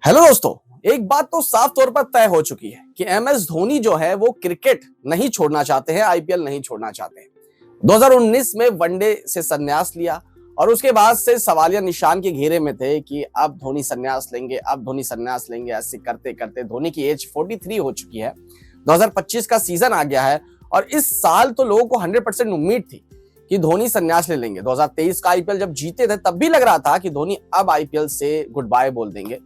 Hello दोस्तों, एक बात तो साफ तौर पर तय हो चुकी है कि एमएस धोनी जो है वो क्रिकेट नहीं छोड़ना चाहते हैं, आईपीएल नहीं छोड़ना चाहते हैं। 2019 में वनडे से संन्यास लिया और उसके बाद से सवालिया निशान के घेरे में थे कि अब धोनी संन्यास लेंगे, अब धोनी संन्यास लेंगे। ऐसे करते करते धोनी की एज 43 हो चुकी है। 2025 का सीजन आ गया है और इस साल तो लोगों को 100% उम्मीद थी कि धोनी संन्यास ले लेंगे। 2023 का आईपीएल जब जीते थे तब भी लग रहा था कि धोनी अब आईपीएल से गुड बाय बोल देंगे।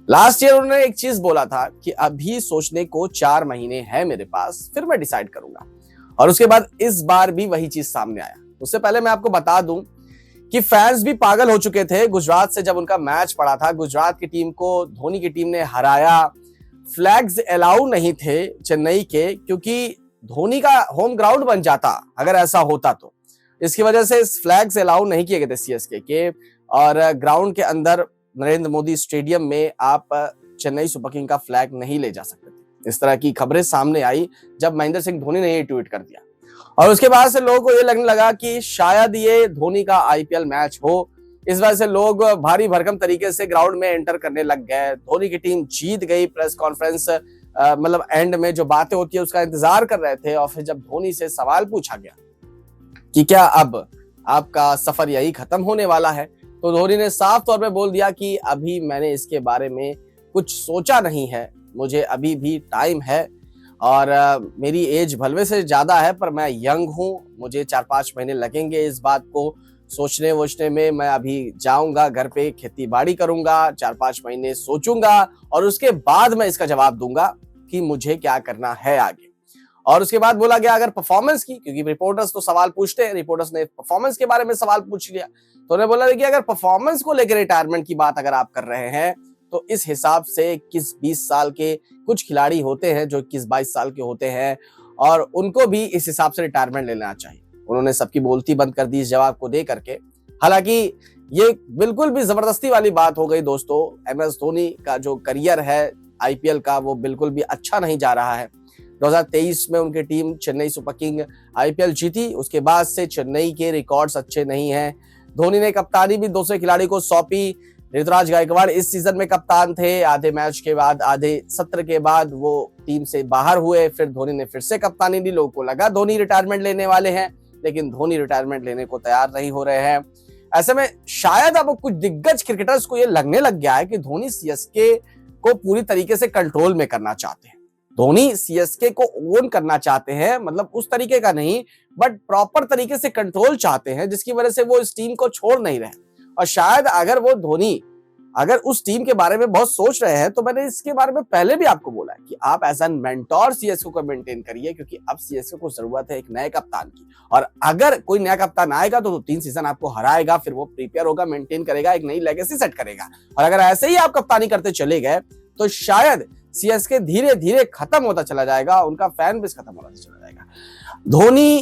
लास्ट ईयर उन्होंने एक चीज बोला था कि अभी सोचने को 4 महीने हैं मेरे पास, फिर मैं डिसाइड करूंगा। और उसके बाद इस बार भी वही चीज सामने आया। उससे पहले मैं आपको बता दूं कि फैंस भी पागल हो चुके थे गुजरात से जब उनका मैच पड़ा था। गुजरात की टीम को धोनी की टीम ने हराया। फ्लैग्स अलाउ नहीं थे चेन्नई के, क्योंकि धोनी का होम ग्राउंड बन जाता अगर ऐसा होता तो। इसकी वजह से फ्लैग्स अलाउ नहीं किए गए थे सीएसके के, और ग्राउंड के अंदर नरेंद्र मोदी स्टेडियम में आप चेन्नई सुपर किंग का फ्लैग नहीं ले जा सकते थे। इस तरह की खबरें सामने आई जब महेंद्र सिंह धोनी ने ये ट्वीट कर दिया, और उसके बाद से लोगों को ये लगने लगा कि शायद ये धोनी का आईपीएल मैच हो। इस वजह से लोग भारी भरकम तरीके से ग्राउंड में एंटर करने लग गए। धोनी की टीम जीत गई। प्रेस कॉन्फ्रेंस मतलब एंड में जो बातें होती है उसका इंतजार कर रहे थे, और फिर जब धोनी से सवाल पूछा गया कि क्या अब आपका सफर यही खत्म होने वाला है, तो धोनी ने साफ तौर पे बोल दिया कि अभी मैंने इसके बारे में कुछ सोचा नहीं है, मुझे अभी भी टाइम है। और मेरी एज भलवे से ज्यादा है, पर मैं यंग हूं, मुझे 4-5 महीने लगेंगे इस बात को सोचने वोचने में। मैं अभी जाऊंगा घर पे, खेती बाड़ी करूंगा, 4-5 महीने सोचूंगा और उसके बाद मैं इसका जवाब दूंगा कि मुझे क्या करना है आगे। और उसके बाद बोला गया अगर परफॉर्मेंस की, क्योंकि रिपोर्टर्स तो सवाल पूछते हैं, रिपोर्टर्स ने परफॉर्मेंस के बारे में सवाल पूछ लिया, तो उन्होंने बोला कि अगर परफॉर्मेंस को लेकर रिटायरमेंट की बात अगर आप कर रहे हैं तो इस हिसाब से 21-20 साल के कुछ खिलाड़ी होते हैं जो 21-22 साल के होते हैं, और उनको भी इस हिसाब से रिटायरमेंट लेना चाहिए। उन्होंने सबकी बोलती बंद कर दी इस जवाब को दे करके। हालांकि ये बिल्कुल भी जबरदस्ती वाली बात हो गई दोस्तों। एमएस धोनी का जो करियर है आईपीएल का वो बिल्कुल भी अच्छा नहीं जा रहा है। 2023 में उनकी team Chennai super king IPL जीती, उसके बाद से चेन्नई के रिकॉर्ड्स अच्छे नहीं हैं। धोनी ने कप्तानी भी दूसरे खिलाड़ी को सौंपी। ऋतुराज गायकवाड़ इस सीजन में कप्तान थे। आधे मैच के बाद, आधे सत्र के बाद वो टीम से बाहर हुए। फिर धोनी ने फिर से कप्तानी ली। लोगों को लगा धोनी रिटायरमेंट लेने वाले हैं, लेकिन धोनी रिटायरमेंट लेने को तैयार नहीं हो रहे हैं। ऐसे में शायद अब कुछ दिग्गज क्रिकेटर्स को ये लगने लग गया है कि धोनी सीएसके को पूरी तरीके से कंट्रोल में करना चाहते हैं। धोनी सीएसके को ओन करना चाहते हैं, मतलब उस तरीके का नहीं, बट प्रॉपर तरीके से कंट्रोल चाहते हैं, जिसकी वजह से वो इस टीम को छोड़ नहीं रहे। और शायद अगर वो धोनी अगर उस टीम के बारे में बहुत सोच रहे हैं, तो मैंने इसके बारे में पहले भी आपको बोला है कि आप एज एन मेंटोर सीएसके को मेंटेन करिए, क्योंकि अब सीएसके को जरूरत है एक नए कप्तान की। और अगर कोई नया कप्तान आएगा तो 3 सीजन आपको हराएगा, फिर वो प्रिपेयर होगा, मेंटेन करेगा, एक नई लेगेसी सेट करेगा। और अगर ऐसे ही आप कप्तानी करते चले गए तो शायद सीएसके धीरे धीरे खत्म होता चला जाएगा, उनका फैन बेस खत्म होता चला जाएगा। धोनी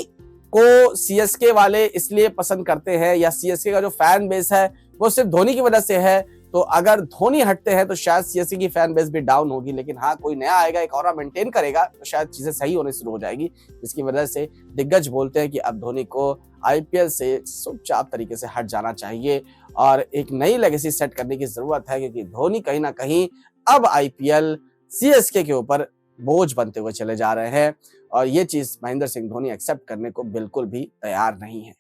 को सीएसके वाले इसलिए पसंद करते हैं, या सीएसके का जो फैन बेस है वो सिर्फ धोनी की वजह से है, तो अगर धोनी हटते हैं तो शायद सीएसके की फैन बेस भी डाउन होगी। लेकिन हाँ, कोई नया आएगा, एक और मेंटेन करेगा, तो शायद चीजें सही होने शुरू हो जाएगी। जिसकी वजह से दिग्गज बोलते हैं कि अब धोनी को आईपीएल से चुपचाप तरीके से हट जाना चाहिए और एक नई लेगेसी सेट करने की जरूरत है, क्योंकि धोनी कहीं ना कहीं अब आईपीएल सीएसके के ऊपर बोझ बनते हुए चले जा रहे हैं, और ये चीज महेंद्र सिंह धोनी एक्सेप्ट करने को बिल्कुल भी तैयार नहीं है।